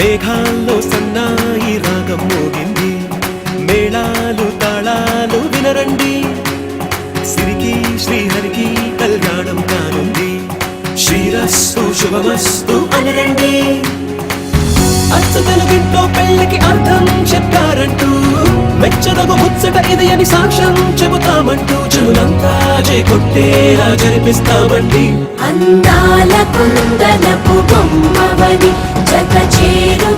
మేఘాల్లో సన్నాయి రాగం మోగింది, మేళాలు తాళాలు వినరండి, సిరికి శ్రీహరికి కళ్యాణం కానుంది, శ్రీరస్తు శుభమస్తు అనరండి. అచ్చ తెలుగింట్లో పెళ్లికి అర్థం చెప్పారంటూ, మెచ్చదగు ముచ్చట ఇది అని సాక్ష్యం చెబుతామంటూ, చెవులంతా చేకొట్టేలా జరిపిస్తామండి. అందాల కుందనపు బొమ్మవని జత చేరు